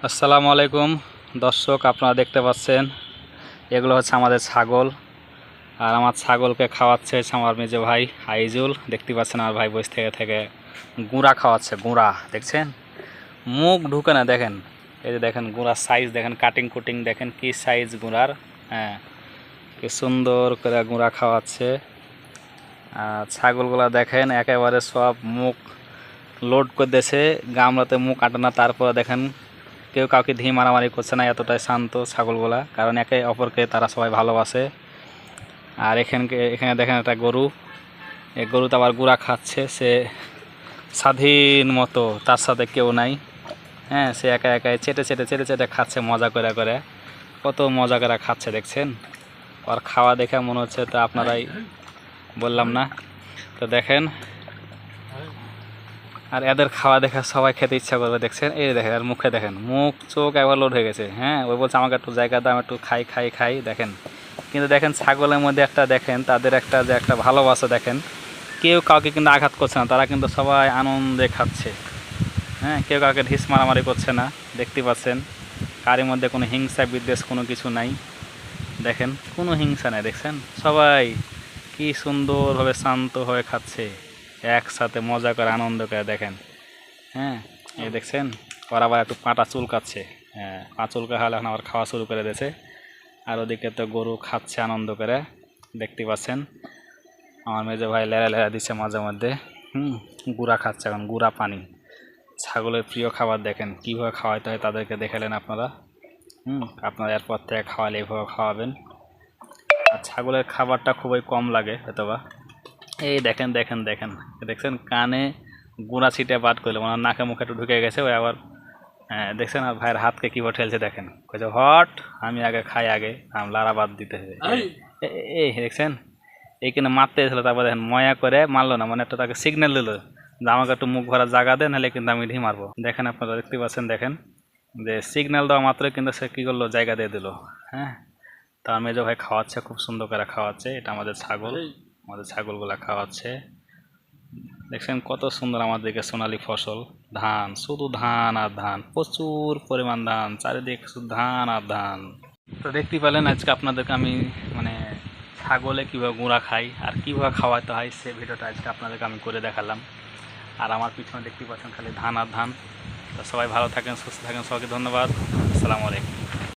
আসসালামু আলাইকুম দর্শক, আপনারা দেখতে পাচ্ছেন এগুলো হচ্ছে আমাদের ছাগল। আর আমার ছাগলকে খাওয়াচ্ছে হচ্ছে আমার মেজো ভাই আইজুল। দেখতে পাচ্ছেন আমার ভাই বসে থেকে থেকে গুঁড়া খাওয়াচ্ছে। গুঁড়া দেখছেন, মুখ ঢুকে না, দেখেন এই যে দেখেন গুঁড়ার সাইজ দেখেন, কাটিং কুটিং দেখেন কি সাইজ গুঁড়ার। হ্যাঁ, কি সুন্দর করে গুঁড়া খাওয়াচ্ছে। ছাগলগুলা দেখেন একেবারে সব মুখ লোড করে দিয়েছে, গামলাতে মুখ আটে না। তারপরে দেখেন কেউ কাউকে ধি মারামারি করছে না, এতটাই শান্ত ছাগলগুলা, কারণ একে অপরকে তারা সবাই ভালোবাসে। আর এখানে দেখেন একটা গরু, এই গরুতে আবার গুঁড়া খাচ্ছে, সে স্বাধীন মতো, তার সাথে কেউ নাই। হ্যাঁ, সে একা একাই চেটে চেটে চেটে চেটে খাচ্ছে মজা করে করে, কত মজা করে খাচ্ছে দেখছেন। আর খাওয়া দেখে মনে হচ্ছে তো আপনারাই বললাম না, তো দেখেন। আর এদের খাওয়া দেখে সবাই খেতে ইচ্ছা করবে দেখছেন। এই দেখেন আর মুখে দেখেন, মুখ চোখ একবার লোড হয়ে গেছে। হ্যাঁ, ওই বলছে আমাকে একটু জায়গা দাও, একটু খাই খাই খাই দেখেন। কিন্তু দেখেন ছাগলের মধ্যে একটা দেখেন তাদের একটা যে একটা ভালোবাসা দেখেন, কেউ কাউকে কিন্তু আঘাত করছে না, তারা কিন্তু সবাই আনন্দে খাচ্ছে। হ্যাঁ, কেউ কাউকে ঢিস মারামারি করছে না, দেখতে পাচ্ছেন। কারোর মধ্যে কোনো হিংসা বিদ্বেষ কোনো কিছু নাই, দেখেন কোনো হিংসা নাই দেখছেন। সবাই কি সুন্দরভাবে শান্ত হয়ে খাচ্ছে, একসাথে মজা করে আনন্দ করে দেখেন। হ্যাঁ, এই দেখছেন ওরা আবার একটু পাটা চুলকাচ্ছে। হ্যাঁ, পা চুলকা হলে এখন আবার খাওয়া শুরু করে দিয়েছে। আর ওদিকে তো গরু খাচ্ছে আনন্দ করে, দেখতে পাচ্ছেন। আমার মেজো ভাই লেড়া লেড়া দিচ্ছে মাঝে মধ্যে। গুঁড়া খাচ্ছে এখন, গুঁড়া পানি। ছাগলের প্রিয় খাবার দেখেন কীভাবে খাওয়াইতে হয়, তাদেরকে দেখালেন আপনারা। আপনারা এরপর থেকে খাওয়ালে এইভাবে খাওয়াবেন। আর ছাগলের খাবারটা খুবই কম লাগে হয়তোবা। এই দেখেন দেখেন দেখেন দেখছেন, কানে গুঁড়া ছিটে বাদ করলে মানে নাকে মুখে একটু ঢুকে গেছে ওই আবার। হ্যাঁ দেখছেন, আর ভাইয়ের হাতকে কীভাবে ঠেলছে দেখেন, কইছে হট আমি আগে খাই, আগে লারা বাদ দিতে হবে। এই দেখছেন, এইখানে মারতে এসেছিলো, তারপর দেখেন ময়া করে মারলো না, মানে একটা তাকে সিগন্যাল দিল যে আমাকে একটু মুখ ভরা জায়গা দেন, নাহলে কিন্তু আমি ঢি মারবো। দেখেন আপনারা দেখতে পাচ্ছেন, দেখেন যে সিগন্যাল দেওয়া মাত্রই কিন্তু সে কী করলো, জায়গা দিয়ে দিল। হ্যাঁ, তার মেজো ভাই খাওয়াচ্ছে, খুব সুন্দর করে খাওয়াচ্ছে। এটা আমাদের ছাগল, আমাদের ছাগলগুলা খাওয়াচ্ছে। দেখছেন কত সুন্দর আমাদেরকে সোনালী ফসল, ধান, শুধু ধান আর ধান, প্রচুর পরিমাণ ধান, চারিদিকে শুধু ধান আর ধান। তো দেখতে পেলেন আজকে আপনাদেরকে আমি মানে ছাগলে কীভাবে গুঁড়া খাই আর কীভাবে খাওয়াতে হয় সে ভিডিওটা আজকে আপনাদেরকে আমি করে দেখালাম। আর আমার পিছনে দেখতে পাচ্ছেন খালি ধান আর ধান। তো সবাই ভালো থাকেন, সুস্থ থাকেন, সবাইকে ধন্যবাদ। আসসালামু আলাইকুম।